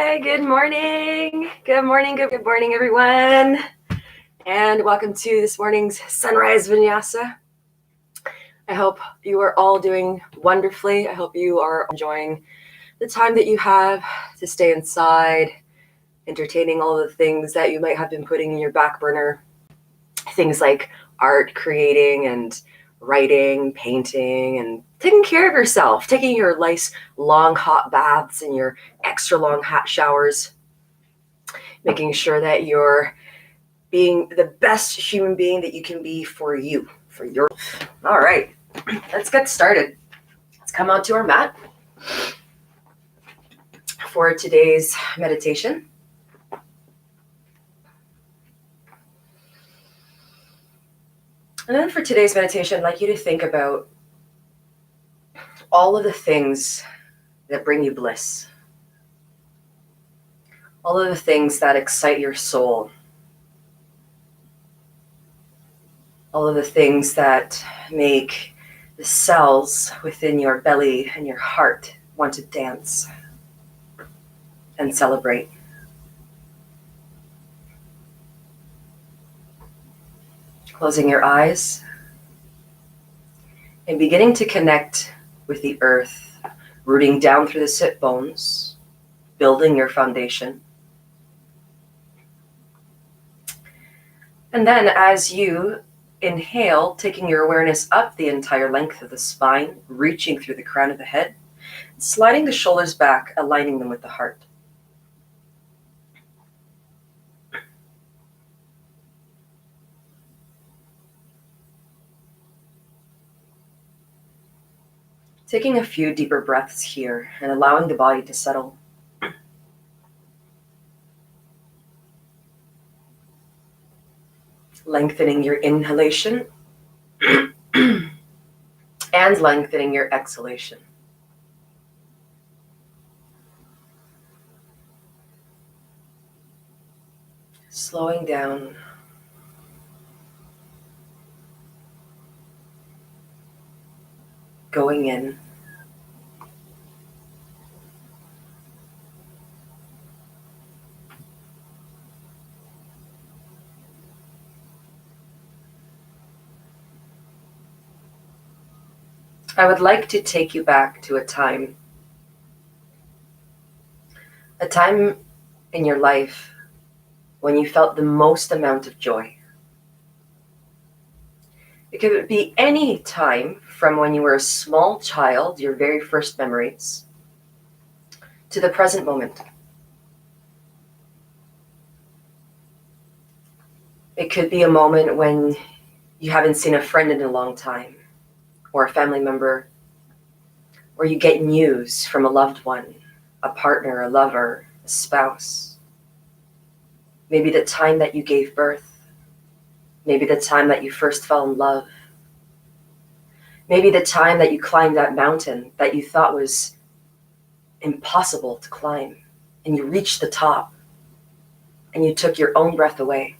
Hi, good morning. Good morning, everyone. And welcome to this morning's Sunrise Vinyasa. I hope you are all doing wonderfully. I hope you are enjoying the time that you have to stay inside, entertaining all the things that you might have been putting in your back burner. Things like art, creating, and writing, painting, and taking care of yourself, taking your nice long hot baths and your extra long hot showers, making sure that you're being the best human being that you can be for you, for your life. All right, let's get started. Let's come onto our mat for today's meditation. And then for today's meditation, I'd like you to think about all of the things that bring you bliss, all of the things that excite your soul, all of the things that make the cells within your belly and your heart want to dance and celebrate. Closing your eyes and beginning to connect with the earth, rooting down through the sit bones, building your foundation. And then as you inhale, taking your awareness up the entire length of the spine, reaching through the crown of the head, sliding the shoulders back, aligning them with the heart. Taking a few deeper breaths here and allowing the body to settle. Lengthening your inhalation and lengthening your exhalation. Slowing down. Going in. I would like to take you back to a time in your life when you felt the most amount of joy. It could be any time from when you were a small child, your very first memories, to the present moment. It could be a moment when you haven't seen a friend in a long time, or a family member, or you get news from a loved one, a partner, a lover, a spouse. Maybe the time that you gave birth. Maybe the time that you first fell in love. Maybe the time that you climbed that mountain that you thought was impossible to climb, and you reached the top, and you took your own breath away.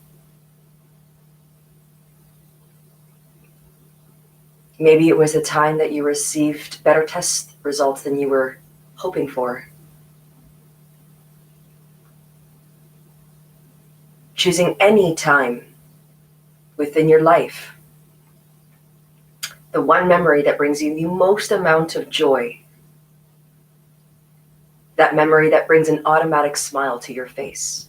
Maybe it was a time that you received better test results than you were hoping for. Choosing any time within your life, the one memory that brings you the most amount of joy, that memory that brings an automatic smile to your face.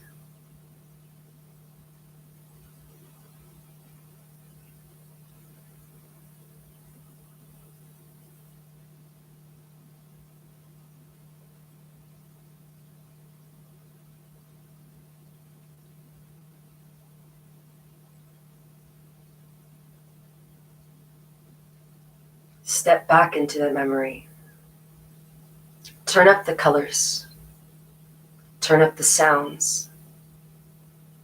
Step back into the memory. Turn up the colors. Turn up the sounds.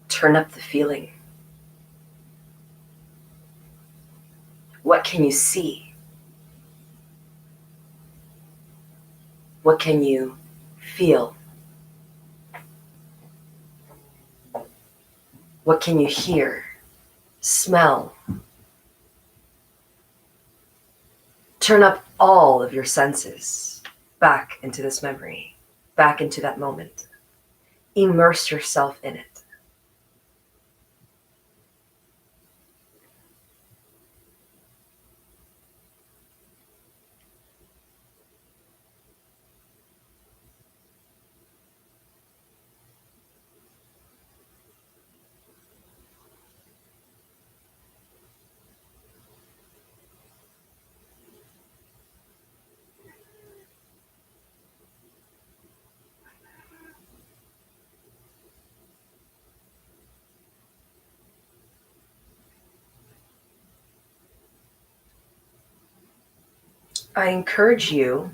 Turn up the feeling. What can you see? What can you feel? What can you hear, smell? Turn up all of your senses back into this memory, back into that moment. Immerse yourself in it. I encourage you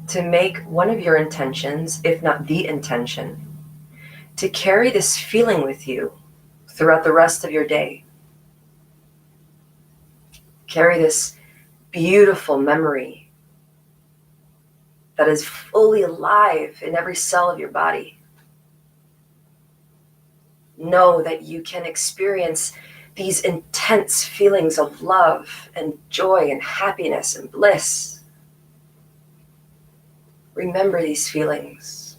to make one of your intentions, if not the intention, to carry this feeling with you throughout the rest of your day. Carry this beautiful memory that is fully alive in every cell of your body. Know that you can experience these intense feelings of love and joy and happiness and bliss. Remember these feelings,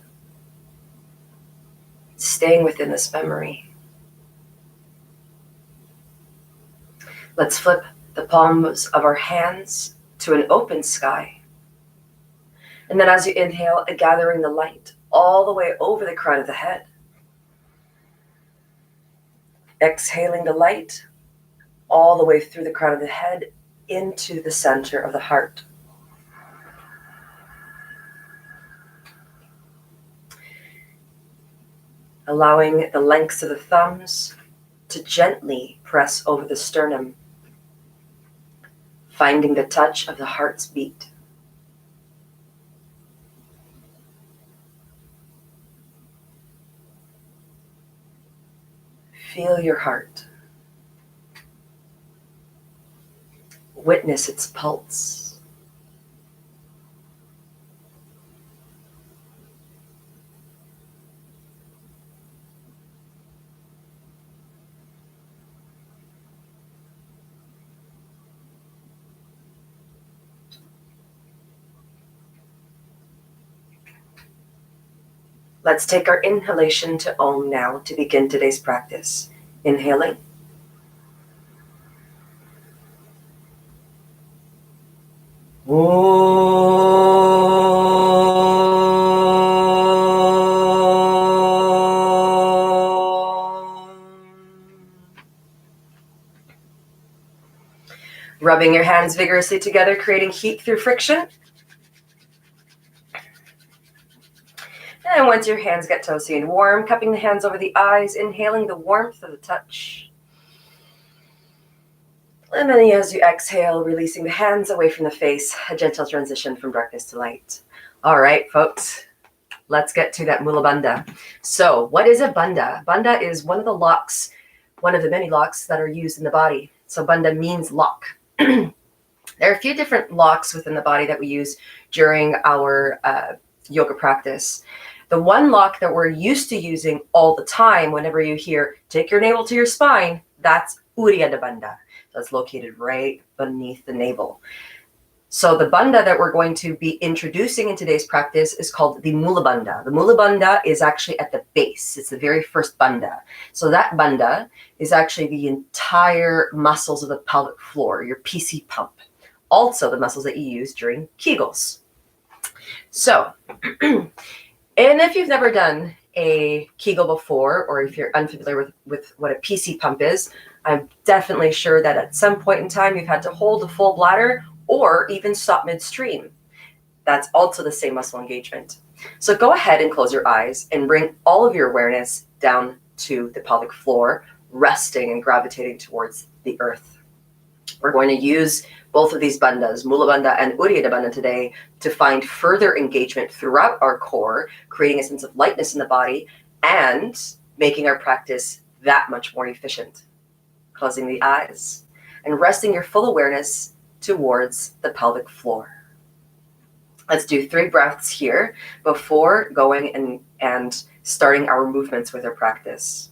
staying within this memory. Let's flip the palms of our hands to an open sky. And then as you inhale, gathering the light all the way over the crown of the head. Exhaling the light all the way through the crown of the head into the center of the heart. Allowing the lengths of the thumbs to gently press over the sternum, finding the touch of the heart's beat. Feel your heart. Witness its pulse. Let's take our inhalation to Om now to begin today's practice. Inhaling. Rubbing your hands vigorously together, creating heat through friction. And once your hands get toasty and warm, cupping the hands over the eyes, inhaling the warmth of the touch. And then as you exhale, releasing the hands away from the face, a gentle transition from darkness to light. All right, folks, let's get to that Mula Bandha. So what is a bandha? Bandha is one of the locks, one of the many locks that are used in the body. So bandha means lock. There are a few different locks within the body that we use during our yoga practice. The one lock that we're used to using all the time, whenever you hear, take your navel to your spine, that's Uddiyana Bandha. That's located right beneath the navel. So the bandha that we're going to be introducing in today's practice is called the Mula Bandha. The Mula Bandha is actually at the base. It's the very first bandha. So that bandha is actually the entire muscles of the pelvic floor, your PC pump. Also the muscles that you use during Kegels. So, and if you've never done a Kegel before, or if you're unfamiliar with what a PC pump is, I'm definitely sure that at some point in time you've had to hold a full bladder or even stop midstream. That's also the same muscle engagement. So go ahead and close your eyes and bring all of your awareness down to the pelvic floor, resting and gravitating towards the earth. We're going to use both of these bandhas, Mula Bandha and Uddiyana Bandha today, to find further engagement throughout our core, creating a sense of lightness in the body and making our practice that much more efficient. Closing the eyes and resting your full awareness towards the pelvic floor. Let's do 3 breaths here before going and starting our movements with our practice.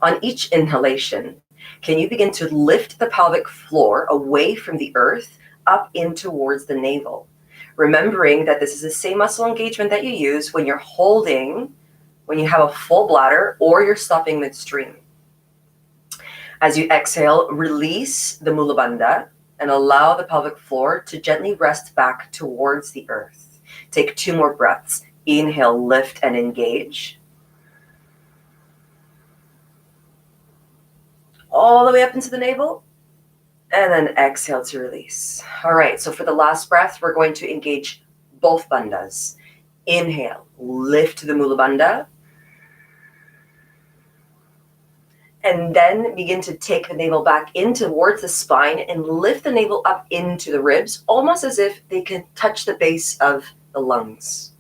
On each inhalation, can you begin to lift the pelvic floor away from the earth, up in towards the navel? remembering that this is the same muscle engagement that you use when you're holding, when you have a full bladder or you're stopping midstream. As you exhale, release the mula bandha and allow the pelvic floor to gently rest back towards the earth. Take 2 more breaths. Inhale, lift and engage. All the way up into the navel. And then exhale to release. All right, so for the last breath, we're going to engage both bandhas. Inhale, lift the mula bandha. And then begin to take the navel back in towards the spine and lift the navel up into the ribs, almost as if they can touch the base of the lungs.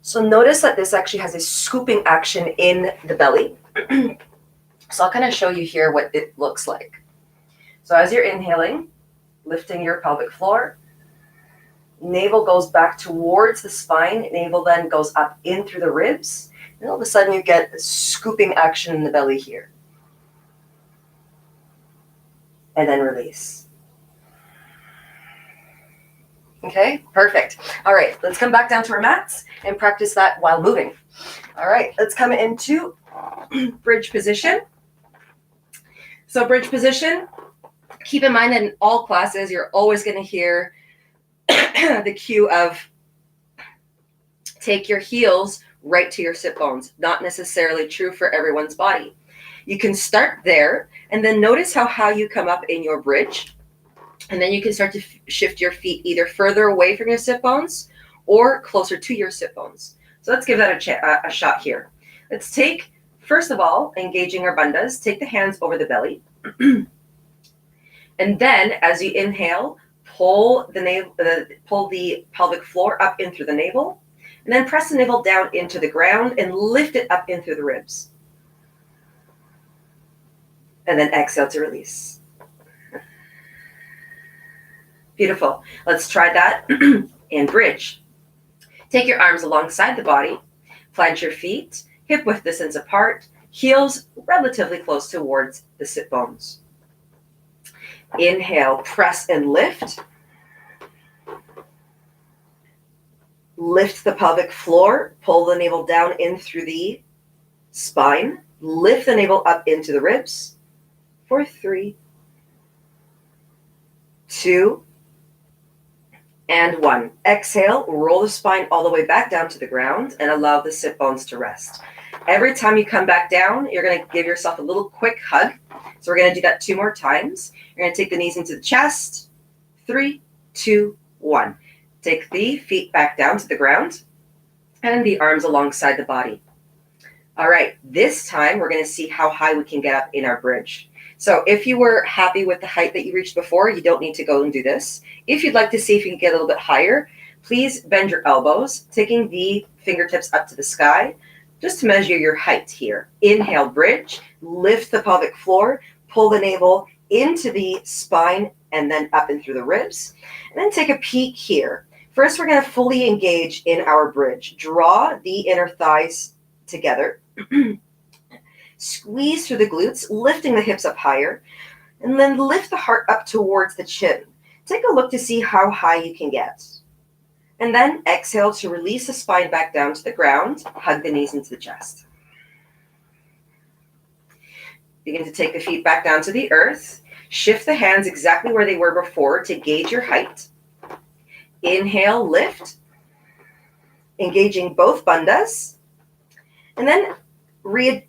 So notice that this actually has a scooping action in the belly. So I'll kind of show you here what it looks like. So as you're inhaling, lifting your pelvic floor, navel goes back towards the spine, navel then goes up in through the ribs, and all of a sudden you get a scooping action in the belly here. And then release. Okay, perfect. All right, let's come back down to our mats and practice that while moving. All right, let's come into bridge position. So bridge position, keep in mind that in all classes, you're always going to hear the cue of take your heels right to your sit bones. Not necessarily true for everyone's body. You can start there and then notice how high you come up in your bridge. And then you can start to shift your feet either further away from your sit bones or closer to your sit bones. So let's give that a shot here. Let's take, first of all, engaging our bandhas, take the hands over the belly. And then as you inhale, pull the pelvic floor up in through the navel. And then press the navel down into the ground and lift it up in through the ribs. And then exhale to release. Beautiful. Let's try that in bridge. Take your arms alongside the body, plant your feet, hip width distance apart, heels relatively close towards the sit bones. Inhale, press and lift. Lift the pelvic floor, pull the navel down in through the spine, lift the navel up into the ribs for 3, 2, and 1. Exhale, roll the spine all the way back down to the ground and allow the sit bones to rest. Every time you come back down, you're going to give yourself a little quick hug. So we're going to do that 2 more times. You're going to take the knees into the chest. 3, 2, 1. Take the feet back down to the ground and the arms alongside the body. All right, this time we're going to see how high we can get up in our bridge. So if you were happy with the height that you reached before, you don't need to go and do this. If you'd like to see if you can get a little bit higher, please bend your elbows, taking the fingertips up to the sky, just to measure your height here. Inhale, bridge, lift the pelvic floor, pull the navel into the spine and then up and through the ribs. And then take a peek here. First, we're going to fully engage in our bridge. Draw the inner thighs together. Squeeze through the glutes, lifting the hips up higher, and then lift the heart up towards the chin. Take a look to see how high you can get. And then exhale to release the spine back down to the ground. Hug the knees into the chest. Begin to take the feet back down to the earth. Shift the hands exactly where they were before to gauge your height. Inhale, lift. Engaging both bandhas. And then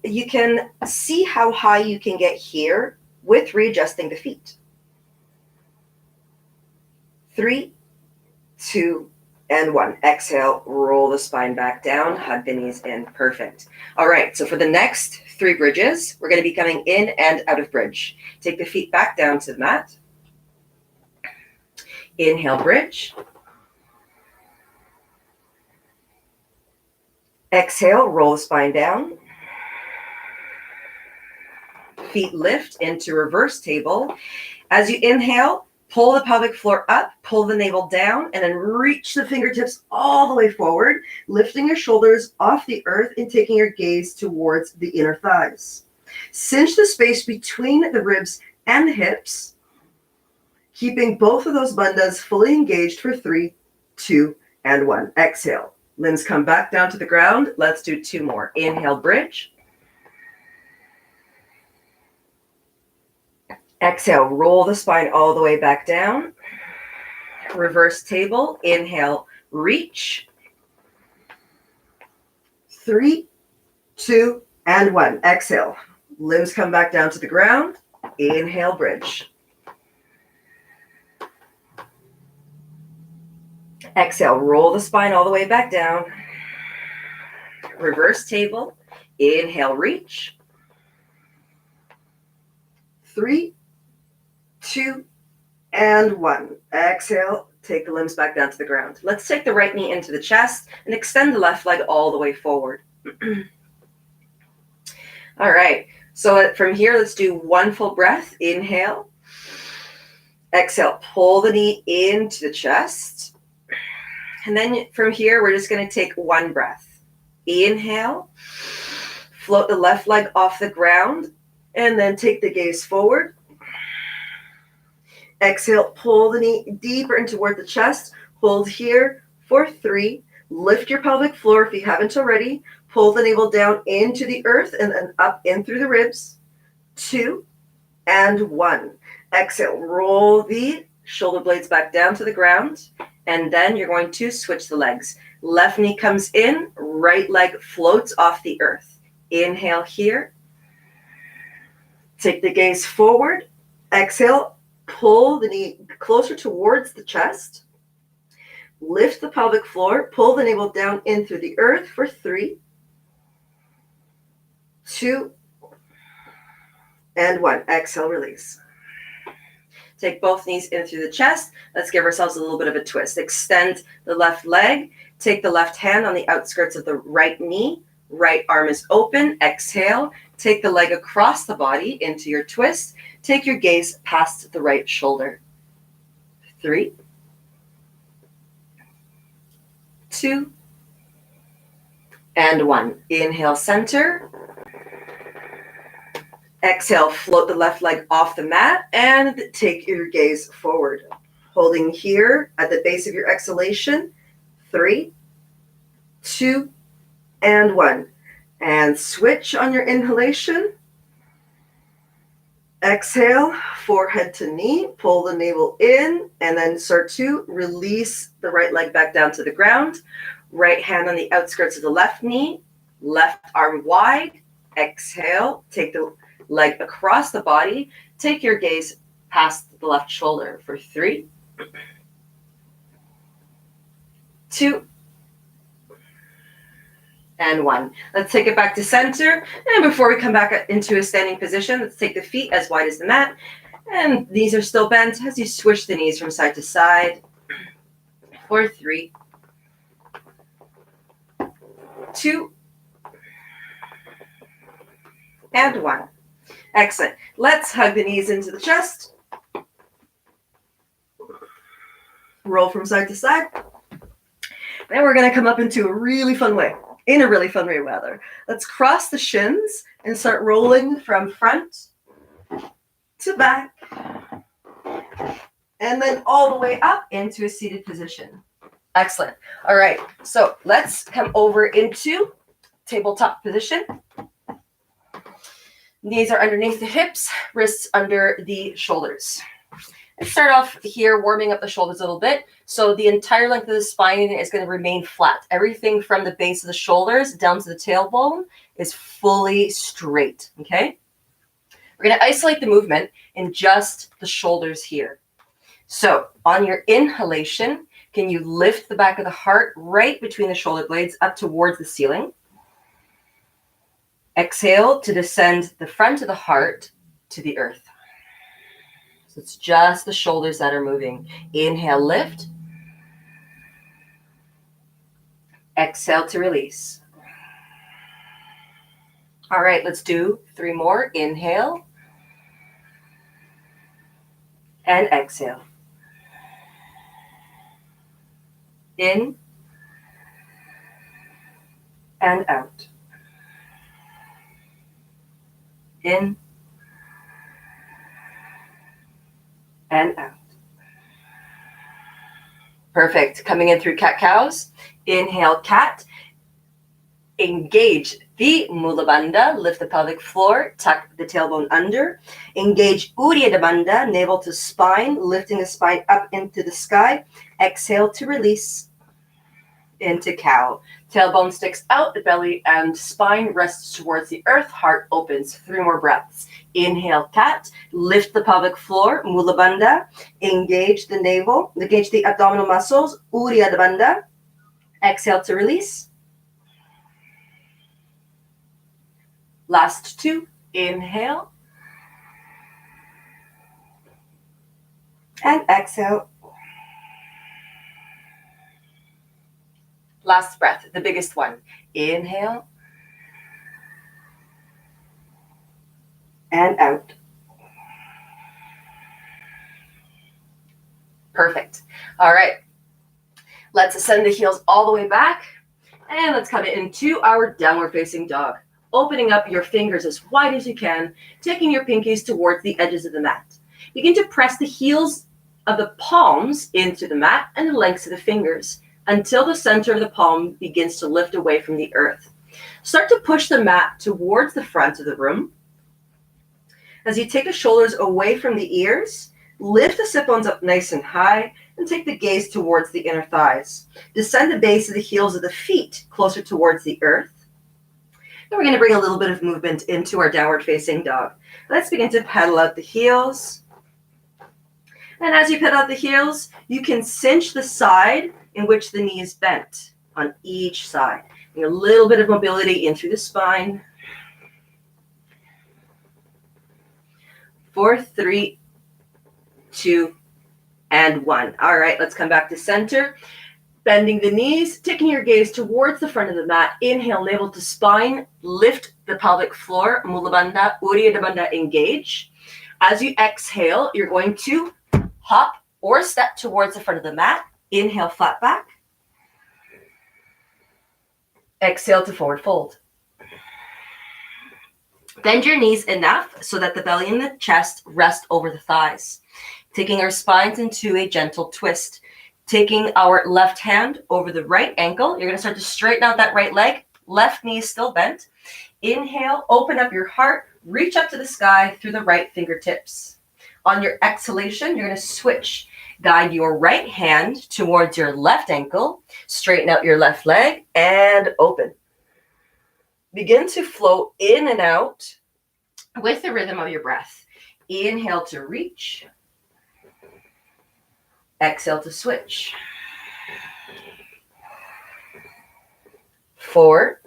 you can see how high you can get here with readjusting the feet. 3, 2, and 1. Exhale, roll the spine back down, hug the knees in. Perfect. All right, so for the next 3 bridges, we're going to be coming in and out of bridge. Take the feet back down to the mat. Inhale, bridge. Exhale, roll the spine down. Feet lift into reverse table. As you inhale, pull the pelvic floor up, pull the navel down, and then reach the fingertips all the way forward, lifting your shoulders off the earth and taking your gaze towards the inner thighs. Cinch the space between the ribs and the hips. keeping both of those bandhas fully engaged for 3, 2, and 1. Exhale. Limbs come back down to the ground. Let's do 2 more. Inhale, bridge. Exhale, roll the spine all the way back down. Reverse table. Inhale, reach. 3, 2, and 1. Exhale. Limbs come back down to the ground. Inhale, bridge. Exhale, roll the spine all the way back down. Reverse table. Inhale, reach. 3, 2, and 1. Exhale, take the limbs back down to the ground. Let's take the right knee into the chest and extend the left leg all the way forward. All right, so from here, let's do 1 full breath. Inhale. Exhale, pull the knee into the chest. And then from here, we're just going to take 1 breath. Inhale, float the left leg off the ground, and then take the gaze forward. Exhale, pull the knee deeper in toward the chest. Hold here for 3. Lift your pelvic floor if you haven't already. Pull the navel down into the earth and then up in through the ribs. 2, and 1. Exhale, roll the shoulder blades back down to the ground. And then you're going to switch the legs. Left knee comes in, right leg floats off the earth. Inhale here. Take the gaze forward. Exhale, pull the knee closer towards the chest. Lift the pelvic floor. Pull the navel down in through the earth for 3, 2, and 1. Exhale, release. Take both knees in through the chest. Let's give ourselves a little bit of a twist. Extend the left leg. Take the left hand on the outskirts of the right knee. Right arm is open. Exhale. Take the leg across the body into your twist. Take your gaze past the right shoulder. 3, 2, and 1. Inhale, center. Exhale, float the left leg off the mat and take your gaze forward. Holding here at the base of your exhalation. 3, 2, and 1. And switch on your inhalation. Exhale, forehead to knee. Pull the navel in and then start to release the right leg back down to the ground. Right hand on the outskirts of the left knee. Left arm wide. Exhale, take the leg across the body. Take your gaze past the left shoulder for 3, 2, and 1. Let's take it back to center. And before we come back into a standing position, let's take the feet as wide as the mat. And knees are still bent as you swish the knees from side to side for 3, 2, and 1. Excellent. Let's hug the knees into the chest. Roll from side to side. Then we're going to come up into a really fun way. In a really fun way, rather. Let's cross the shins and start rolling from front to back. And then all the way up into a seated position. Excellent. All right. So let's come over into tabletop position. Knees are underneath the hips, wrists under the shoulders. Let's start off here, warming up the shoulders a little bit. So the entire length of the spine is going to remain flat. Everything from the base of the shoulders down to the tailbone is fully straight, okay? We're going to isolate the movement in just the shoulders here. So on your inhalation, can you lift the back of the heart right between the shoulder blades up towards the ceiling? Exhale to descend the front of the heart to the earth. So it's just the shoulders that are moving. Inhale, lift. Exhale to release. All right, let's do 3 more. Inhale. And exhale. In. And out. In and out. Perfect. Coming in through cat-cows. Inhale, cat. Engage the mula bandha, lift the pelvic floor, tuck the tailbone under. Engage Uddiyana bandha, navel to spine, lifting the spine up into the sky. Exhale to release into cow. Tailbone sticks out, the belly and spine rests towards the earth, heart opens. 3 more breaths. Inhale, cat. Lift the pelvic floor, mula bandha. Engage the navel, engage the abdominal muscles, Uddiyana bandha. Exhale to release. Last 2, inhale, and exhale. Last breath, the biggest one. Inhale, and out. Perfect. All right, let's ascend the heels all the way back, and let's come into our downward facing dog. Opening up your fingers as wide as you can, taking your pinkies towards the edges of the mat. Begin to press the heels of the palms into the mat and the lengths of the fingers until the center of the palm begins to lift away from the earth. Start to push the mat towards the front of the room. As you take the shoulders away from the ears, lift the sit bones up nice and high and take the gaze towards the inner thighs. Descend the base of the heels of the feet closer towards the earth. Then we're going to bring a little bit of movement into our downward facing dog. Let's begin to pedal out the heels. And as you pedal out the heels, you can cinch the side in which the knee is bent on each side. Bring a little bit of mobility in through the spine. 4, 3, 2, and 1. All right, let's come back to center. Bending the knees, taking your gaze towards the front of the mat. Inhale, navel to spine. Lift the pelvic floor. Mula bandha, Uddiyana bandha, engage. As you exhale, you're going to hop or step towards the front of the mat. Inhale, flat back. Exhale to forward fold. Bend your knees enough so that the belly and the chest rest over the thighs. Taking our spines into a gentle twist. Taking our left hand over the right ankle. You're going to start to straighten out that right leg. Left knee is still bent. Inhale, open up your heart. Reach up to the sky through the right fingertips. On your exhalation, you're going to switch. Guide your right hand towards your left ankle. Straighten out your left leg and open. Begin to flow in and out with the rhythm of your breath. Inhale to reach. Exhale to switch. 4,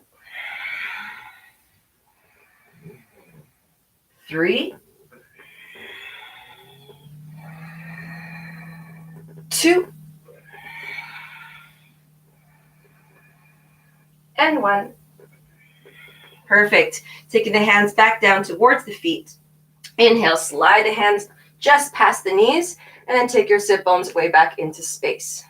3, 2, and 1. Perfect. Taking the hands back down towards the feet. Inhale, slide the hands just past the knees, and then take your sit bones way back into space.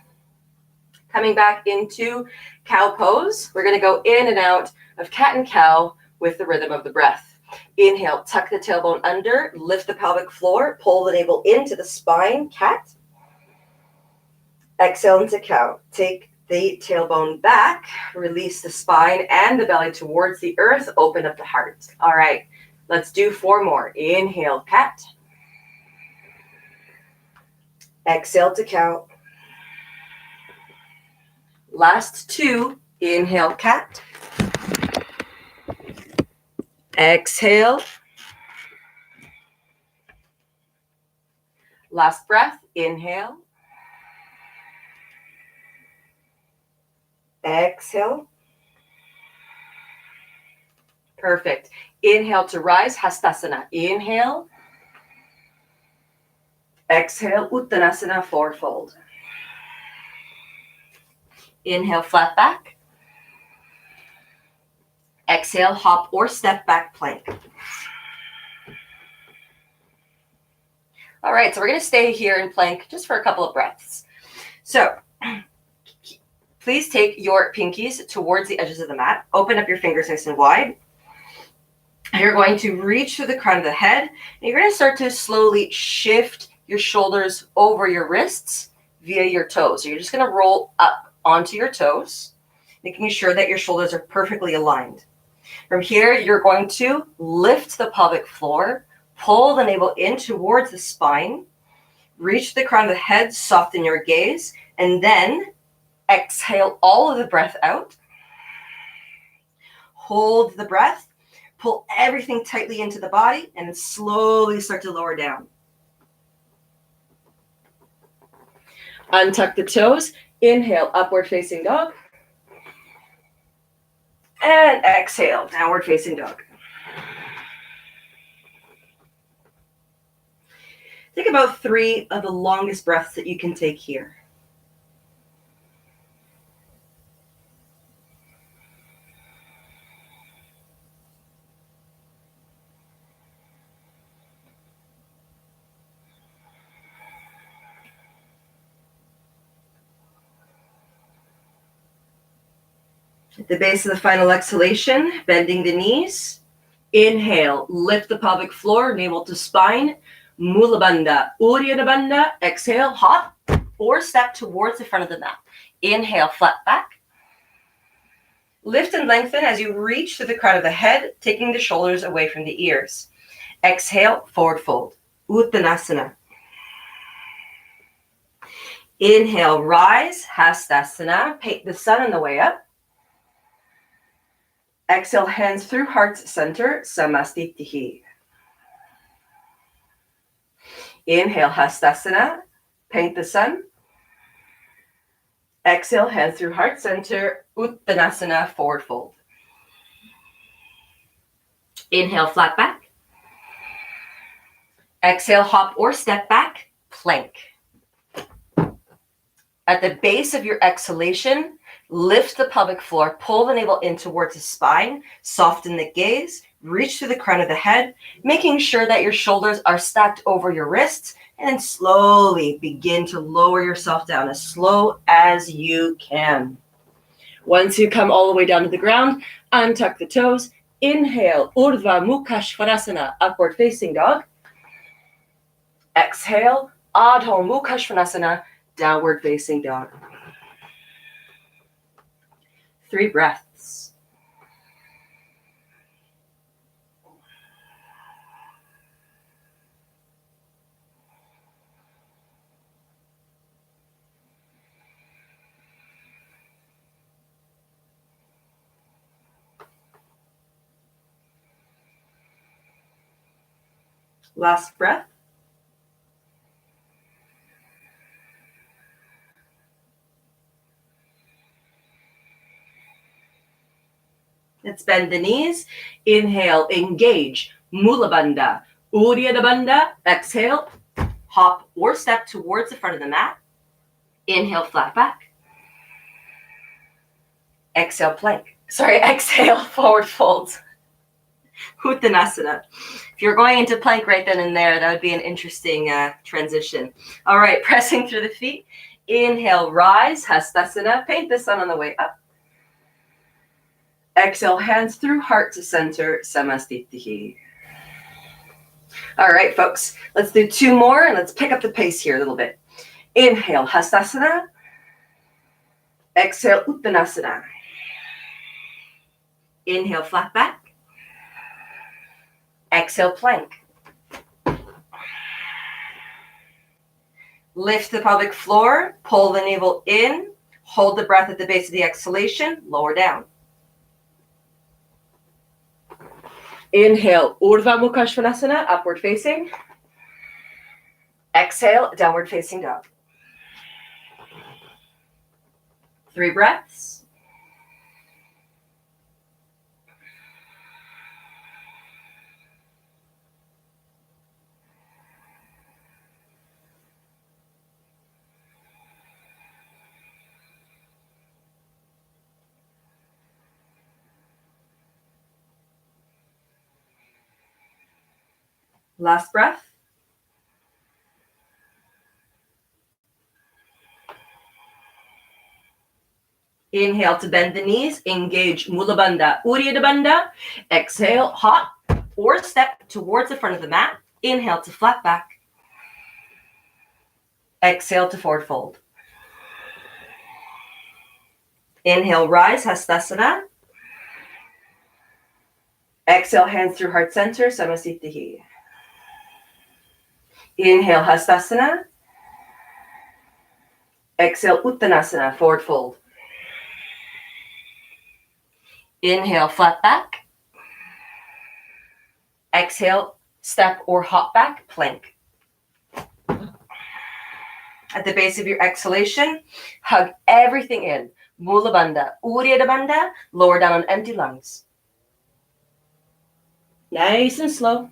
Coming back into cow pose, we're going to go in and out of cat and cow with the rhythm of the breath. Inhale, tuck the tailbone under, lift the pelvic floor, pull the navel into the spine, cat. Exhale into cow. Take the tailbone back, release the spine and the belly towards the earth, open up the heart. All right, let's do 4 more. Inhale, cat. Exhale to cow. Last 2. Inhale, cat. Exhale. Last breath. Inhale. Exhale. Perfect. Inhale to rise, Hastasana. Inhale. Exhale, Uttanasana, forward fold. Inhale, flat back. Exhale, hop or step back plank. All right, so we're going to stay here in plank just for a couple of breaths. So please take your pinkies towards the edges of the mat. Open up your fingers nice and wide. You're going to reach through the crown of the head, and you're going to start to slowly shift your shoulders over your wrists via your toes. So you're just going to roll up onto your toes, making sure that your shoulders are perfectly aligned. From here, you're going to lift the pelvic floor, pull the navel in towards the spine, reach the crown of the head, soften your gaze, and then exhale all of the breath out. Hold the breath, pull everything tightly into the body, and then slowly start to lower down. Untuck the toes, inhale, upward facing dog. And exhale, downward facing dog. Think about 3 of the longest breaths that you can take here. At the base of the final exhalation, bending the knees. Inhale, lift the pelvic floor, navel to spine. Mula Bandha, Uddiyana Bandha. Exhale, hop or step towards the front of the mat. Inhale, flat back. Lift and lengthen as you reach to the crown of the head, taking the shoulders away from the ears. Exhale, forward fold. Uttanasana. Inhale, rise, Hastasana. Paint the sun on the way up. Exhale, hands through heart center, Samastitihi. Inhale, Hastasana. Paint the sun. Exhale, hands through heart center, Uttanasana, forward fold. Inhale, flat back. Exhale, hop or step back, plank. At the base of your exhalation, lift the pelvic floor, pull the navel in towards the spine, soften the gaze, reach to the crown of the head, making sure that your shoulders are stacked over your wrists, and then slowly begin to lower yourself down as slow as you can. Once you come all the way down to the ground, untuck the toes. Inhale, Urdhva Mukha Svanasana, upward facing dog. Exhale, Adho Mukha Svanasana, downward facing dog. 3 breaths. Last breath. Let's bend the knees. Inhale, engage. Mula Bandha, Uddiyana Bandha. Exhale, hop or step towards the front of the mat. Inhale, flat back. Exhale, plank. Exhale, forward fold. Uttanasana. If you're going into plank right then and there, that would be an interesting transition. All right, pressing through the feet. Inhale, rise, Hastasana. Paint the sun on the way up. Exhale, hands through heart to center, Samastitihi. All right, folks, let's do 2 more and let's pick up the pace here a little bit. Inhale, Hastasana. Exhale, Uttanasana. Inhale, flat back. Exhale, plank. Lift the pelvic floor, pull the navel in, hold the breath at the base of the exhalation, lower down. Inhale, Urdhva Mukha Svanasana, upward facing. Exhale, downward facing dog. 3 breaths. Last breath. Inhale to bend the knees, engage Mula Bandha, Uddiyana Bandha. Exhale, hop or step towards the front of the mat. Inhale to flat back. Exhale to forward fold. Inhale, rise, Hastasana. Exhale, hands through heart center, Samasthiti. Inhale, Hastasana. Exhale, Uttanasana, forward fold. Inhale, flat back. Exhale, step or hop back, plank. At the base of your exhalation, hug everything in. Mula Bandha, Uddiyana Bandha, lower down on empty lungs. Nice and slow.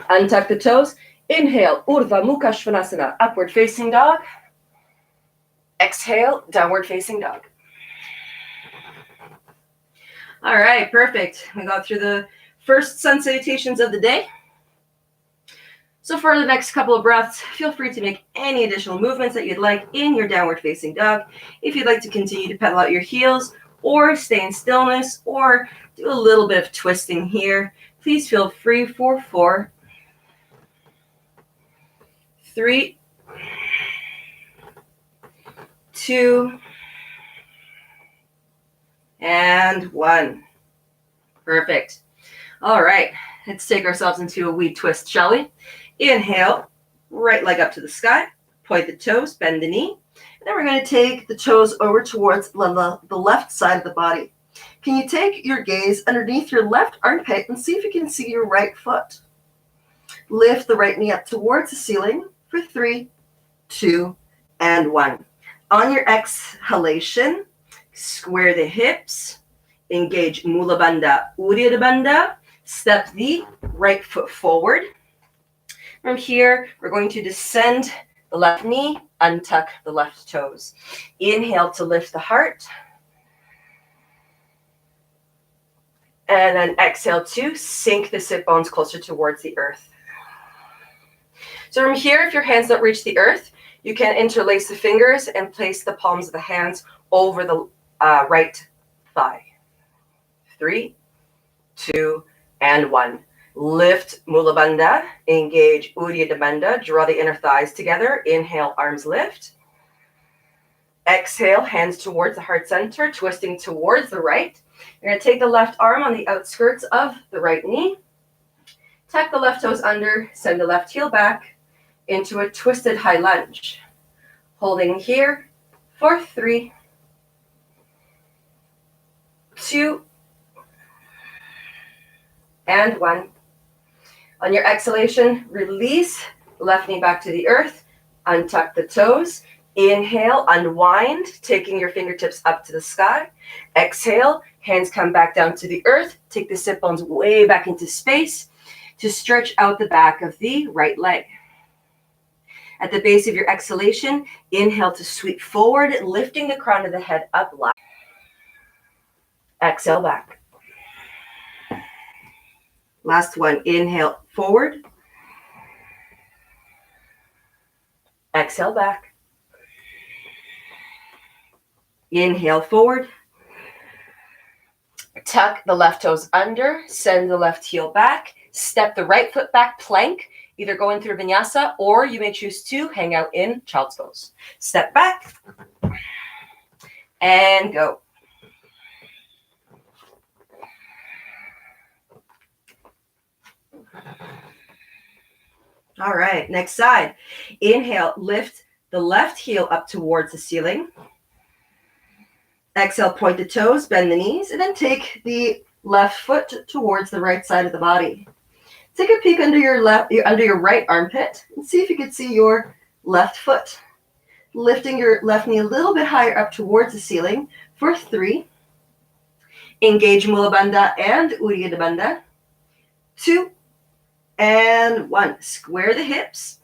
Untuck the toes. Inhale, Urdhva Mukha Svanasana, upward facing dog. Exhale, downward facing dog. All right, perfect. We got through the first sun salutations of the day. So for the next couple of breaths, feel free to make any additional movements that you'd like in your downward facing dog. If you'd like to continue to pedal out your heels or stay in stillness or do a little bit of twisting here, please feel free for 4, 3, 2, and 1. Perfect. All right, let's take ourselves into a wee twist, shall we? Inhale, right leg up to the sky, point the toes, bend the knee. And then we're going to take the toes over towards the left side of the body. Can you take your gaze underneath your left armpit and see if you can see your right foot? Lift the right knee up towards the ceiling for 3, 2, and 1. On your exhalation, square the hips, engage Mula Bandha, Uddiyana Bandha, step the right foot forward. From here, we're going to descend the left knee, untuck the left toes. Inhale to lift the heart. And then exhale to sink the sit bones closer towards the earth. So from here, if your hands don't reach the earth, you can interlace the fingers and place the palms of the hands over the right thigh. 3, 2, and 1. Lift Mula Bandha, engage Uddiyana Bandha, draw the inner thighs together. Inhale, arms lift. Exhale, hands towards the heart center, twisting towards the right. You're going to take the left arm on the outskirts of the right knee. Tuck the left toes under, send the left heel back into a twisted high lunge. Holding here for 3, 2, and 1. On your exhalation, release the left knee back to the earth. Untuck the toes. Inhale, unwind, taking your fingertips up to the sky. Exhale, hands come back down to the earth. Take the sit bones way back into space to stretch out the back of the right leg. At the base of your exhalation, inhale to sweep forward, lifting the crown of the head up. Exhale back. Last one, inhale forward. Exhale back. Inhale forward. Tuck the left toes under, send the left heel back, step the right foot back, plank, either going through Vinyasa or you may choose to hang out in child's pose. Step back and go. All right, next side. Inhale, lift the left heel up towards the ceiling. Exhale, point the toes, bend the knees, and then take the left foot towards the right side of the body. Take a peek under your right armpit and see if you can see your left foot. Lifting your left knee a little bit higher up towards the ceiling for 3. Engage Mula Bandha and Uddiyana Bandha. 2 and 1. Square the hips.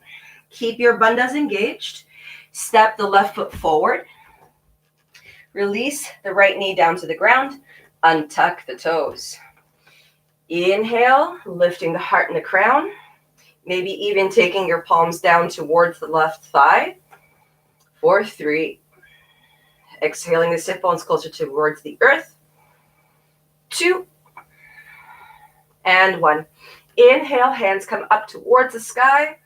Keep your bandhas engaged. Step the left foot forward. Release the right knee down to the ground. Untuck the toes. Inhale, lifting the heart and the crown. Maybe even taking your palms down towards the left thigh. For 3. Exhaling the sit bones closer towards the earth. 2 and 1. Inhale, hands come up towards the sky.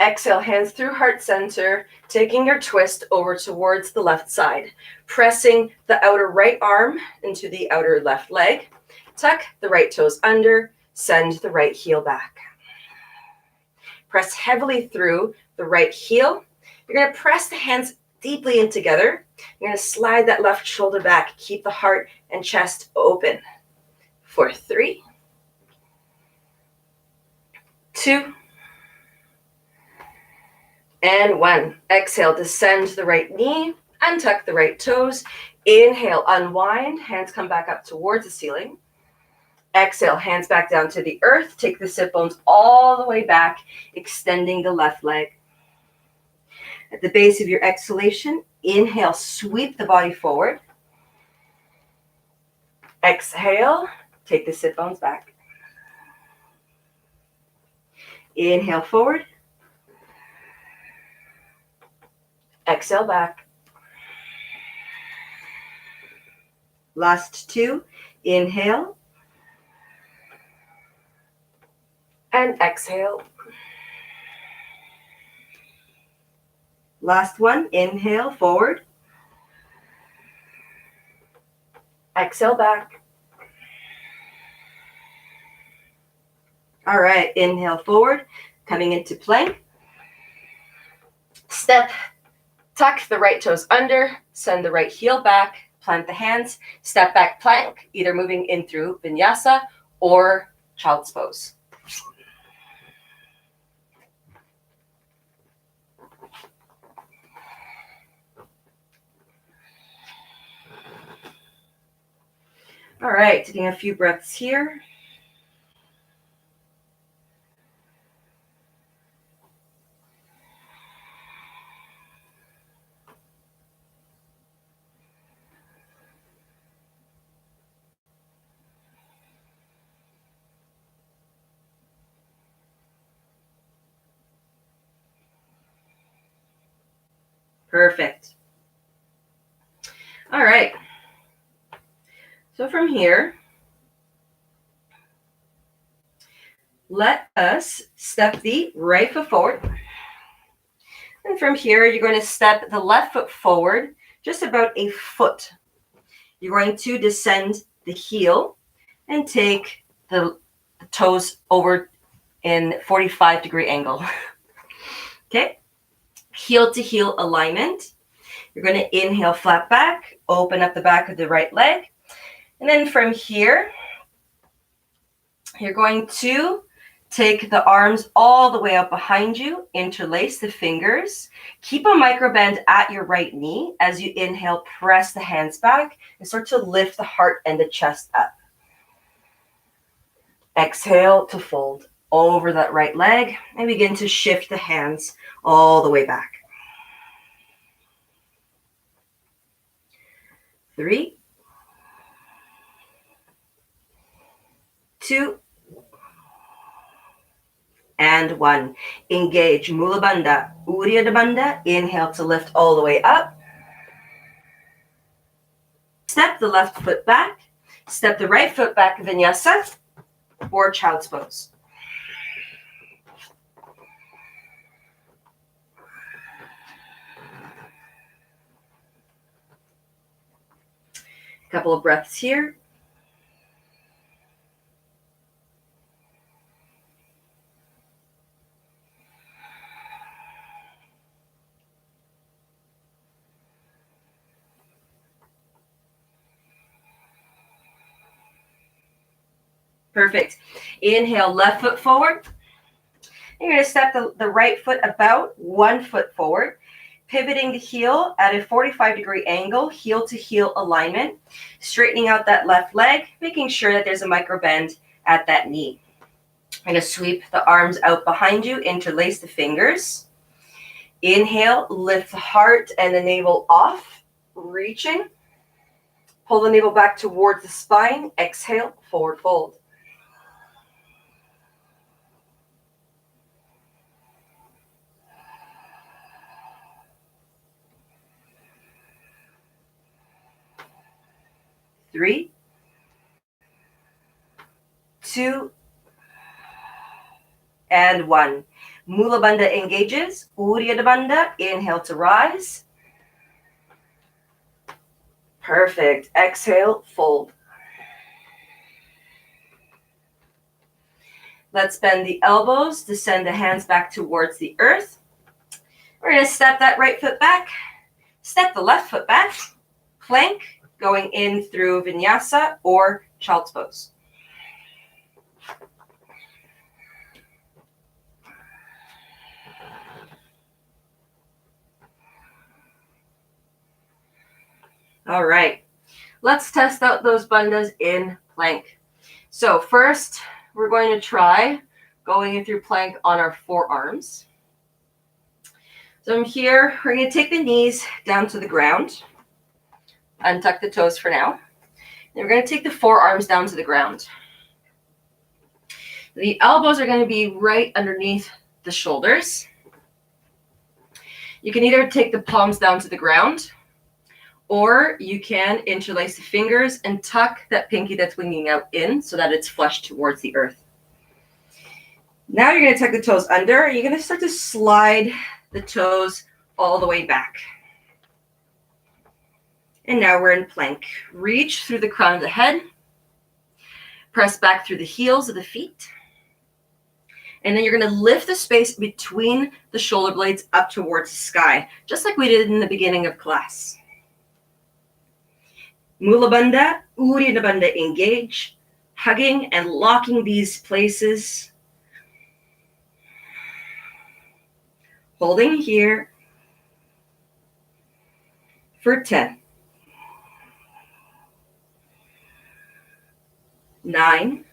Exhale, hands through heart center, taking your twist over towards the left side, pressing the outer right arm into the outer left leg. Tuck the right toes under, send the right heel back. Press heavily through the right heel. You're going to press the hands deeply in together. You're going to slide that left shoulder back. Keep the heart and chest open. For 3, 2, and 1. Exhale, descend the right knee, untuck the right toes. Inhale, unwind, hands come back up towards the ceiling. Exhale, hands back down to the earth. Take the sit bones all the way back, extending the left leg. At the base of your exhalation, inhale, sweep the body forward. Exhale, take the sit bones back. Inhale forward. Exhale back. Last 2. Inhale. And exhale. Last one. Inhale forward. Exhale back. All right. Inhale forward. Coming into plank. Step. Tuck the right toes under, send the right heel back, plant the hands, step back plank, either moving in through Vinyasa or Child's Pose. All right, taking a few breaths here. Perfect. All right. So from here, let us step the right foot forward. And from here, you're going to step the left foot forward just about a foot. You're going to descend the heel and take the toes over in 45-degree angle. Okay? Heel to heel alignment. You're going to inhale flat back, open up the back of the right leg. And then from here, you're going to take the arms all the way up behind you, interlace the fingers, keep a micro bend at your right knee. As you inhale, press the hands back and start to lift the heart and the chest up. Exhale to fold over that right leg and begin to shift the hands all the way back. 3, 2, and 1. Engage Mula Bandha, Uddiyana Bandha. Inhale to lift all the way up. Step the left foot back. Step the right foot back, Vinyasa or Child's Pose. Couple of breaths here. Perfect. Inhale, left foot forward. You're going to step the right foot about 1 foot forward, pivoting the heel at a 45-degree angle, heel to heel alignment, straightening out that left leg, making sure that there's a micro bend at that knee. I'm going to sweep the arms out behind you, interlace the fingers. Inhale, lift the heart and the navel off, reaching. Pull the navel back towards the spine. Exhale, forward fold. Three, 2, and 1. Mula Bandha engages. Uddiyana Bandha. Inhale to rise. Perfect. Exhale, fold. Let's bend the elbows, descend the hands back towards the earth. We're going to step that right foot back, step the left foot back, plank, going in through Vinyasa or Child's Pose. All right, let's test out those bandhas in plank. So first, we're going to try going in through plank on our forearms. So I'm here, we're going to take the knees down to the ground, untuck the toes for now. Then we're going to take the forearms down to the ground. The elbows are going to be right underneath the shoulders. You can either take the palms down to the ground, or you can interlace the fingers and tuck that pinky that's winging out in so that it's flush towards the earth. Now you're going to tuck the toes under. You're going to start to slide the toes all the way back. And now we're in plank. Reach through the crown of the head. Press back through the heels of the feet. And then you're going to lift the space between the shoulder blades up towards the sky, just like we did in the beginning of class. Mula Bandha, Uddiyana Bandha engage, hugging and locking these places. Holding here for 10, 9,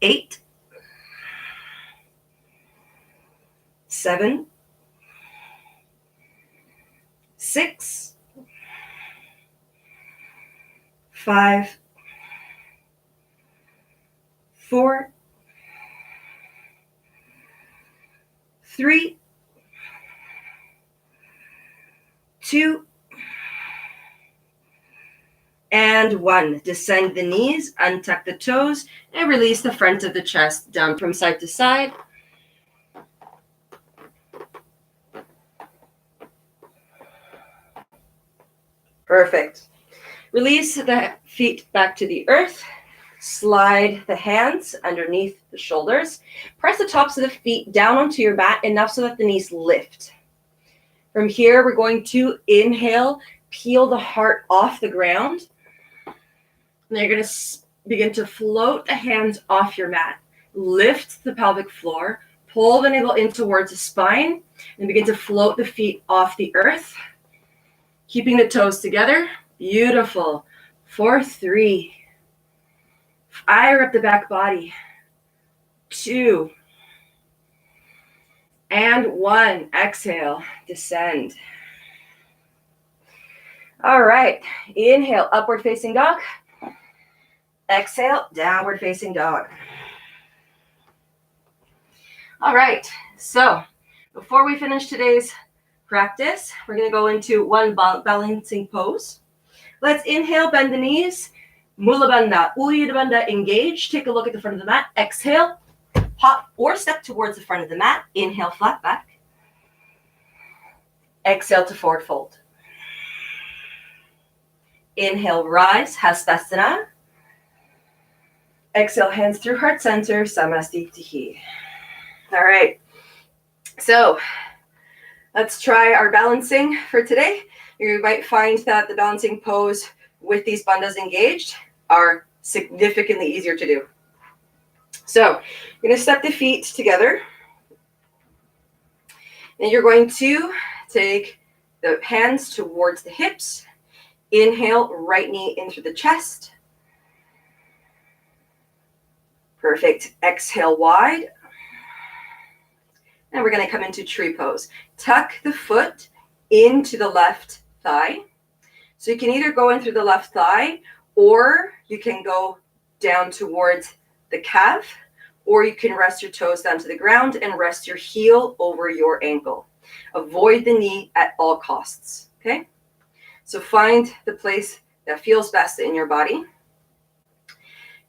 8, 7, 6, 5, 4, 3, 2, and 1. Descend the knees, untuck the toes, and release the front of the chest down from side to side. Perfect. Release the feet back to the earth. Slide the hands underneath the shoulders. Press the tops of the feet down onto your mat enough so that the knees lift. From here, we're going to inhale, peel the heart off the ground. And then you're going to begin to float the hands off your mat. Lift the pelvic floor. Pull the navel in towards the spine. And begin to float the feet off the earth. Keeping the toes together. Beautiful. 4, 3. Fire up the back body. 2. And 1. Exhale. Descend. All right. Inhale. Upward facing dog. Exhale. Downward facing dog. All right. So before we finish today's practice, we're going to go into one balancing pose. Let's inhale, bend the knees. Mula Bandha, Uddiyana Bandha, engage. Take a look at the front of the mat. Exhale, hop or step towards the front of the mat. Inhale, flat back. Exhale to forward fold. Inhale, rise, Hastasana. Exhale, hands through heart center, Samastitihi. All right. So let's try our balancing for today. You might find that the balancing pose with these bandhas engaged are significantly easier to do. So you're going to step the feet together. And you're going to take the hands towards the hips. Inhale, right knee into the chest. Perfect. Exhale wide. And we're going to come into tree pose. Tuck the foot into the left thigh. So you can either go in through the left thigh, or you can go down towards the calf, or you can rest your toes down to the ground and rest your heel over your ankle. Avoid the knee at all costs, okay? So find the place that feels best in your body.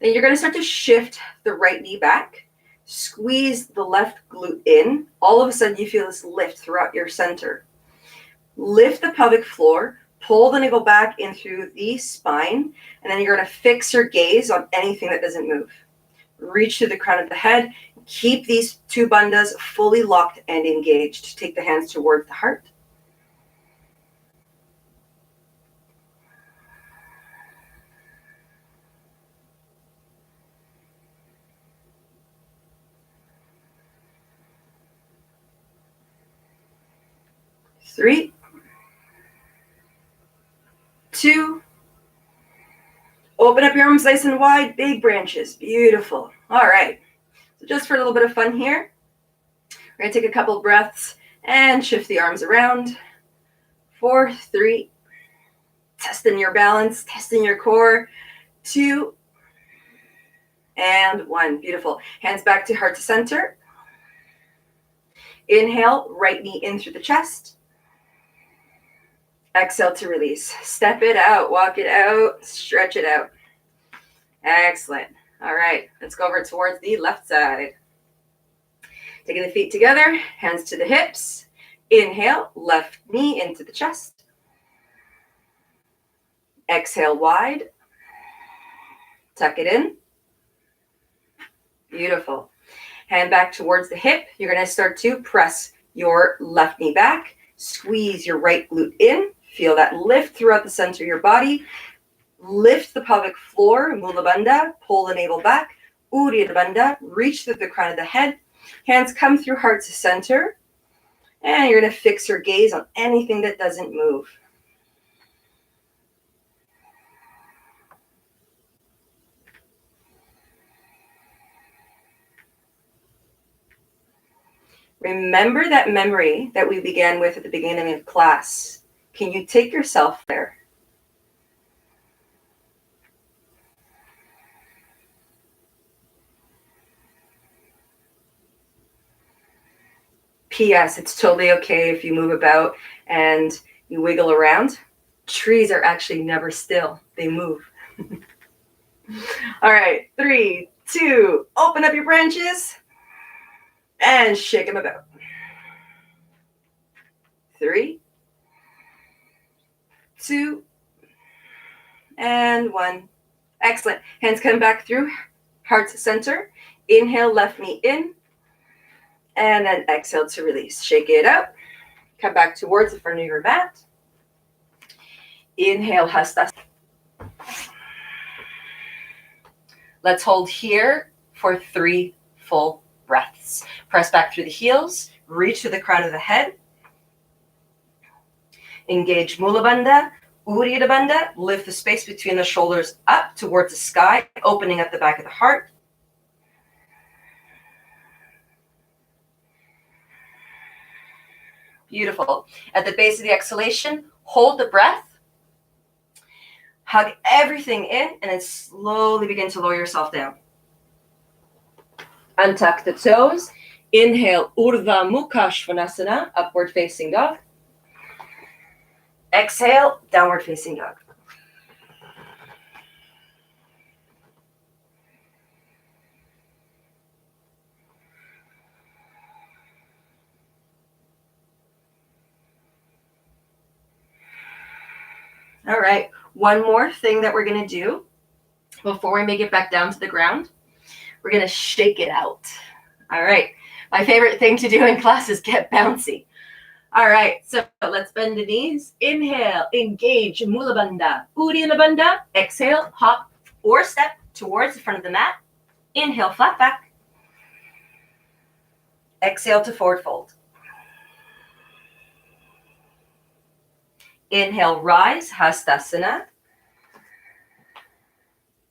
Then you're going to start to shift the right knee back. Squeeze the left glute in. All of a sudden, you feel this lift throughout your center. Lift the pelvic floor. Pull the navel back in through the spine. And then you're going to fix your gaze on anything that doesn't move. Reach to the crown of the head. Keep these two bandhas fully locked and engaged. Take the hands towards the heart. Three, two, open up your arms nice and wide, big branches, beautiful. All right, so just for a little bit of fun here, we're gonna take a couple breaths and shift the arms around. 4, 3, testing your balance, testing your core. 2, and 1, beautiful. Hands back to heart to center. Inhale, right knee in through the chest. Exhale to release. Step it out, walk it out, stretch it out. Excellent. All right, let's go over towards the left side. Taking the feet together, hands to the hips. Inhale, left knee into the chest. Exhale wide. Tuck it in. Beautiful. Hand back towards the hip. You're going to start to press your left knee back. Squeeze your right glute in. Feel that lift throughout the center of your body. Lift the pelvic floor, Mula Bandha. Pull the navel back. Uddiyana Bandha. Reach to the crown of the head. Hands come through heart to center. And you're going to fix your gaze on anything that doesn't move. Remember that memory that we began with at the beginning of class. Can you take yourself there? P.S. It's totally okay if you move about and you wiggle around. Trees are actually never still. They move. All right, 3, 2, open up your branches and shake them about. 3, 2, and 1. Excellent. Hands come back through heart to center. Inhale, left knee in. And then exhale to release. Shake it out. Come back towards the front of your mat. Inhale, Hastasana. Let's hold here for 3 full breaths. Press back through the heels. Reach to the crown of the head. Engage Mula Bandha, Uddiyana Bandha. Lift the space between the shoulders up towards the sky, opening up the back of the heart. Beautiful. At the base of the exhalation, hold the breath. Hug everything in, and then slowly begin to lower yourself down. Untuck the toes. Inhale, Urdhva Mukha Svanasana, upward facing dog. Exhale, downward facing dog. All right, one more thing that we're going to do before we make it back down to the ground. We're going to shake it out. All right, my favorite thing to do in class is get bouncy. All right, so let's bend the knees. Inhale, engage Mula Bandha, Uddiyana Bandha. Exhale, hop or step towards the front of the mat. Inhale, flat back. Exhale to forward fold. Inhale, rise, Hastasana.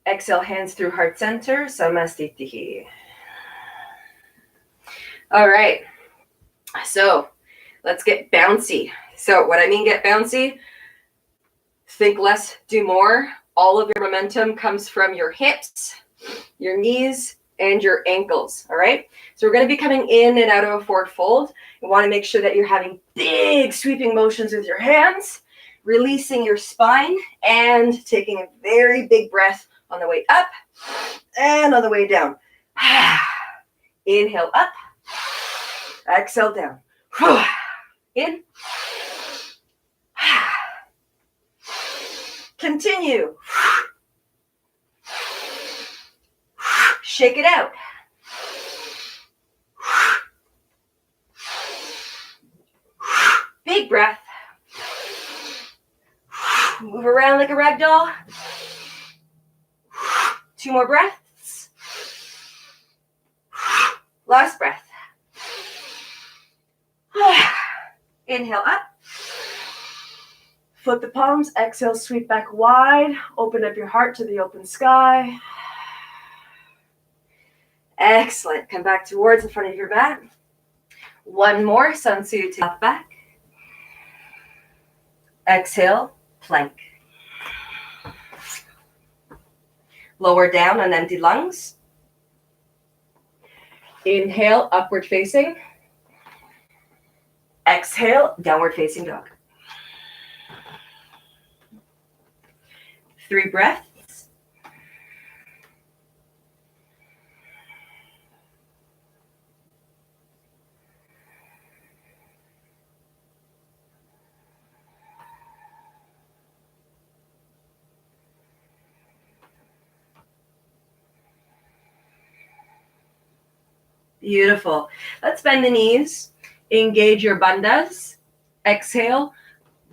Exhale, hands through heart center, Samastitihi. All right, so let's get bouncy. So what I mean get bouncy, think less, do more. All of your momentum comes from your hips, your knees, and your ankles, all right? So we're going to be coming in and out of a forward fold. You want to make sure that you're having big sweeping motions with your hands, releasing your spine, and taking a very big breath on the way up and on the way down. Inhale up. Exhale down. In. Continue. Shake it out. Big breath. Move around like a rag doll. 2 more breaths. Last breath. Inhale up. Flip the palms. Exhale, sweep back wide. Open up your heart to the open sky. Excellent. Come back towards in front of your mat. 1 more. Sun salute back. Exhale, plank. Lower down on empty lungs. Inhale, upward facing. Exhale, downward facing dog. 3 breaths. Beautiful. Let's bend the knees. Engage your bandhas. Exhale,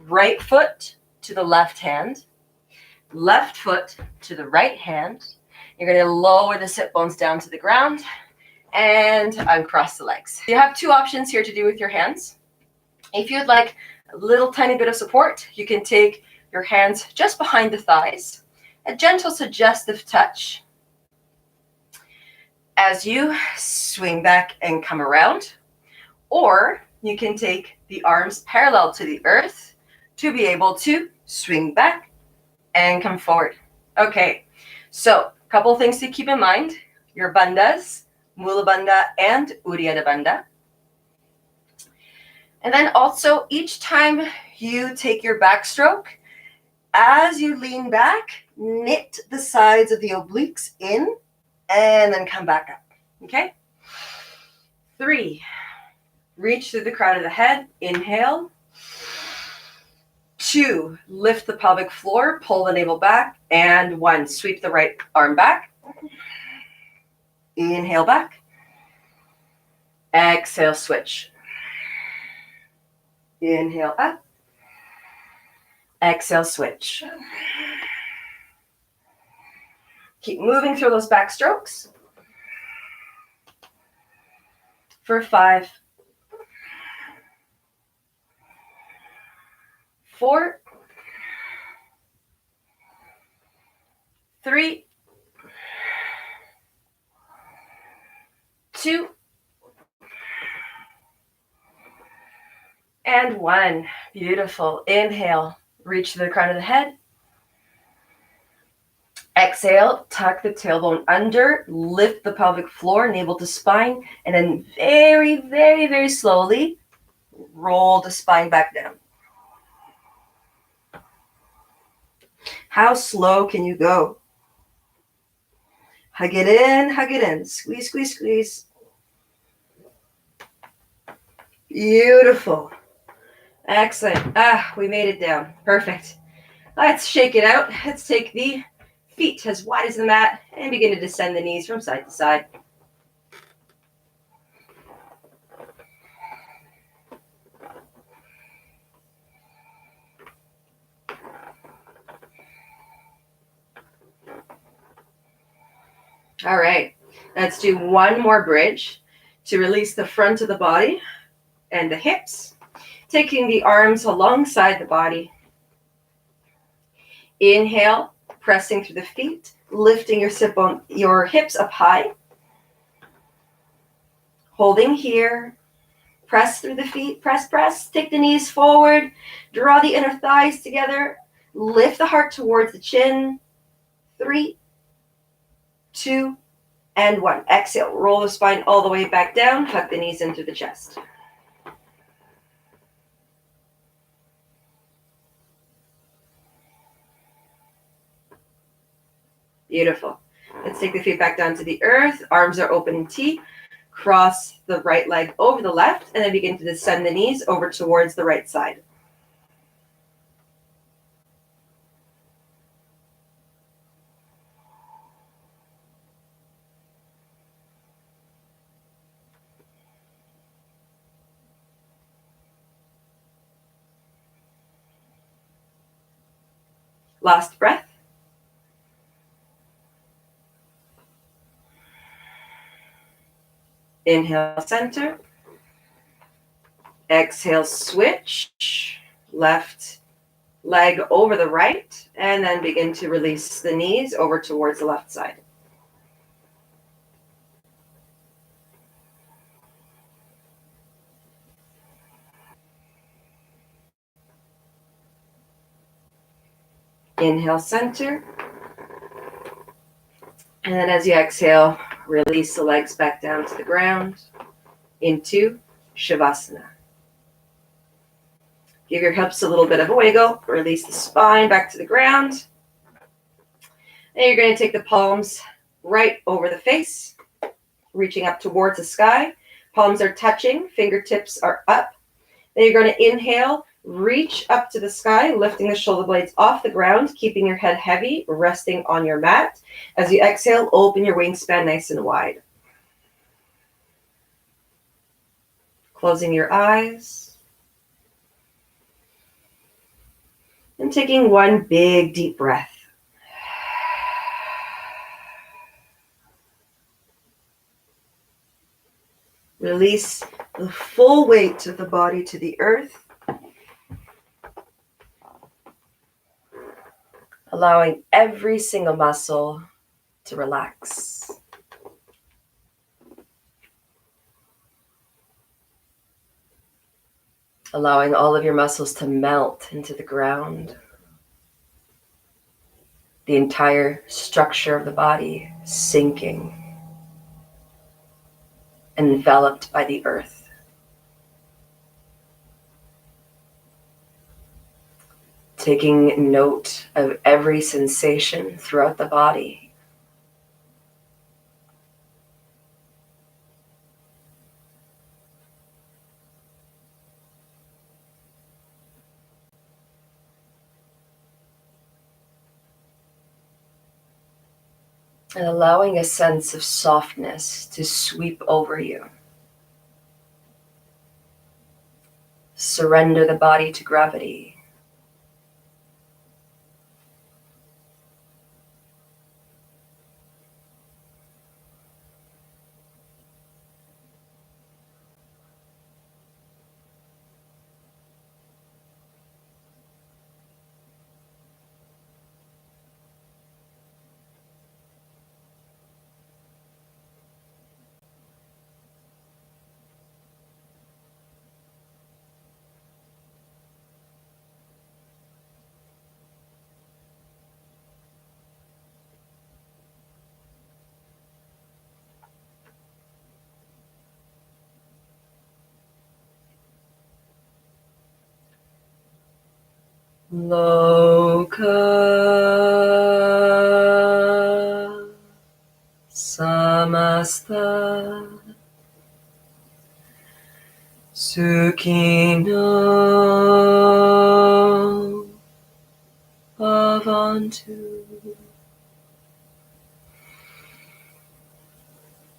right foot to the left hand. Left foot to the right hand. You're going to lower the sit bones down to the ground and uncross the legs. You have 2 options here to do with your hands. If you'd like a little tiny bit of support, you can take your hands just behind the thighs. A gentle suggestive touch as you swing back and come around. Or you can take the arms parallel to the earth to be able to swing back and come forward. Okay, so a couple of things to keep in mind. Your bandhas, Mula Bandha and Uddiyana Bandha. And then also each time you take your backstroke, as you lean back, knit the sides of the obliques in and then come back up. Okay? 3, reach through the crown of the head. Inhale. 2, lift the pelvic floor, pull the navel back. And 1, sweep the right arm back. Inhale back. Exhale, switch. Inhale up. Exhale, switch. Keep moving through those back strokes. For 5, 4, 3, 2, and 1. Beautiful. Inhale, reach to the crown of the head. Exhale, tuck the tailbone under, lift the pelvic floor, navel to spine, and then very, very, very slowly roll the spine back down. How slow can you go? Hug it in, hug it in. Squeeze, squeeze, squeeze. Beautiful. Excellent. We made it down. Perfect. Let's shake it out. Let's take the feet as wide as the mat and begin to descend the knees from side to side. All right, let's do 1 more bridge to release the front of the body and the hips, taking the arms alongside the body. Inhale, pressing through the feet, lifting your hips up high. Holding here, press through the feet, press, press, take the knees forward, draw the inner thighs together, lift the heart towards the chin. 3, 2, and 1. Exhale, roll the spine all the way back down, hug the knees into the chest. Beautiful. Let's take the feet back down to the earth. Arms are open in T. cross the right leg over the left, and then begin to descend the knees over towards the right side. Last breath. Inhale, center. Exhale, switch. Left leg over the right, and then begin to release the knees over towards the left side. Inhale, center. And then as you exhale, release the legs back down to the ground into Shavasana. Give your hips a little bit of a wiggle. Release the spine back to the ground. And you're going to take the palms right over the face, reaching up towards the sky. Palms are touching, fingertips are up. Then you're going to inhale, reach up to the sky, lifting the shoulder blades off the ground, keeping your head heavy, resting on your mat. As you exhale, open your wingspan nice and wide. Closing your eyes. And taking one big deep breath. Release the full weight of the body to the earth, allowing every single muscle to relax. Allowing all of your muscles to melt into the ground. The entire structure of the body sinking, enveloped by the earth. Taking note of every sensation throughout the body. And allowing a sense of softness to sweep over you. Surrender the body to gravity. Loka samasta sukhino bhavantu.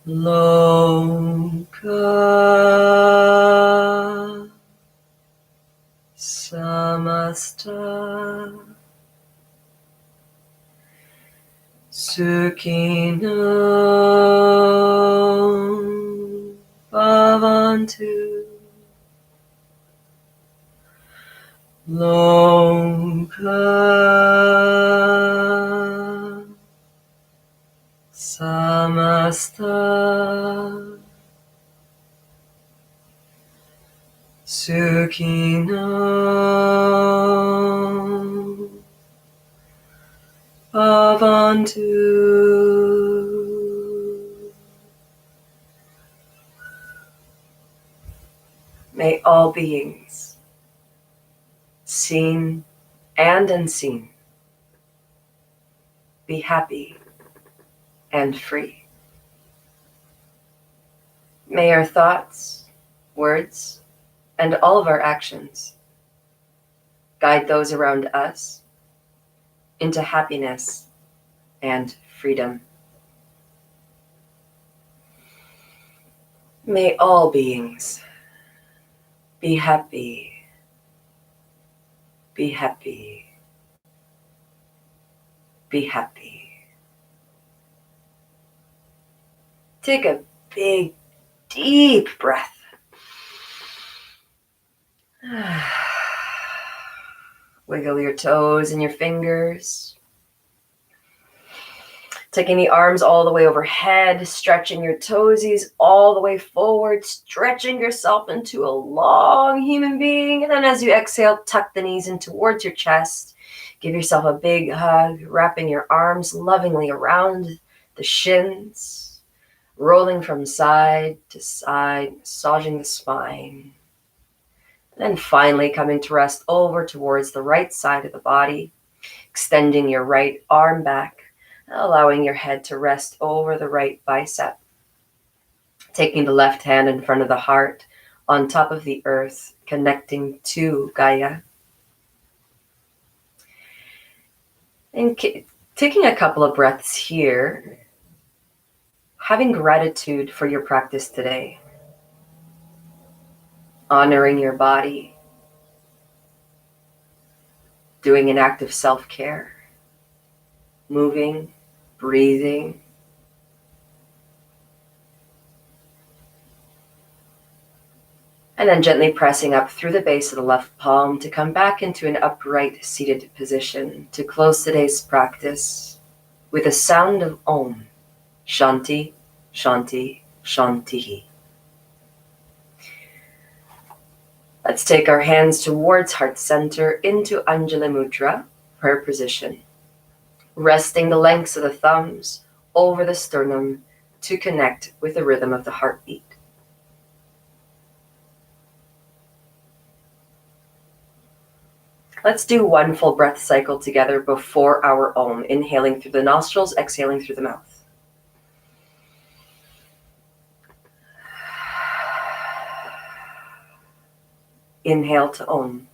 Loka samasta sukhino bhavantu. Loka samasta sukhino bhavantu. May all beings, seen and unseen, be happy and free. May our thoughts, words, and all of our actions guide those around us into happiness and freedom. May all beings be happy, be happy, be happy. Take a big, deep breath. Wiggle your toes and your fingers. Taking the arms all the way overhead, stretching your toesies all the way forward, stretching yourself into a long human being. And then as you exhale, tuck the knees in towards your chest. Give yourself a big hug, wrapping your arms lovingly around the shins, rolling from side to side, massaging the spine. Then finally coming to rest over towards the right side of the body, extending your right arm back, allowing your head to rest over the right bicep. Taking the left hand in front of the heart, on top of the earth, connecting to Gaia. And taking a couple of breaths here, having gratitude for your practice today. Honoring your body. Doing an act of self-care. Moving, breathing. And then gently pressing up through the base of the left palm to come back into an upright seated position to close today's practice with a sound of Om. Shanti, Shanti, Shanti. Let's take our hands towards heart center into Anjali Mudra, prayer position. Resting the lengths of the thumbs over the sternum to connect with the rhythm of the heartbeat. Let's do one full breath cycle together before our Om, inhaling through the nostrils, exhaling through the mouth. Inhale to Om.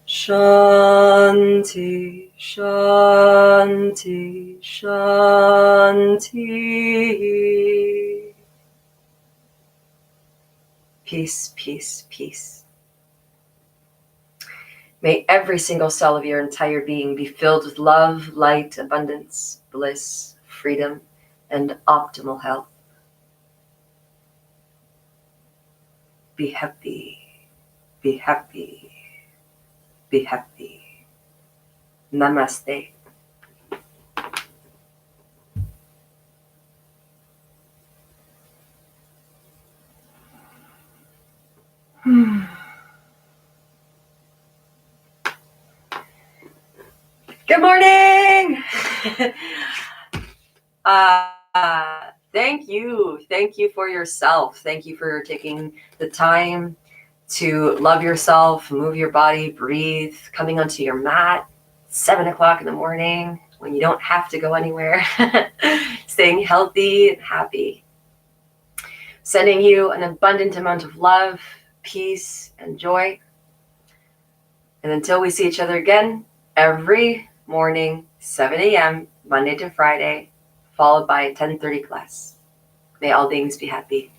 Shanti, Shanti, Shanti. Peace, peace, peace. May every single cell of your entire being be filled with love, light, abundance, bliss, freedom, and optimal health. Be happy, be happy, be happy. Namaste. Good morning. Thank you. Thank you for yourself. Thank you for taking the time to love yourself, move your body, breathe, coming onto your mat, 7 o'clock in the morning when you don't have to go anywhere, staying healthy and happy. Sending you an abundant amount of love, peace, and joy. And until we see each other again, every morning, 7 a.m., Monday to Friday, followed by a 10:30 class. May all beings be happy.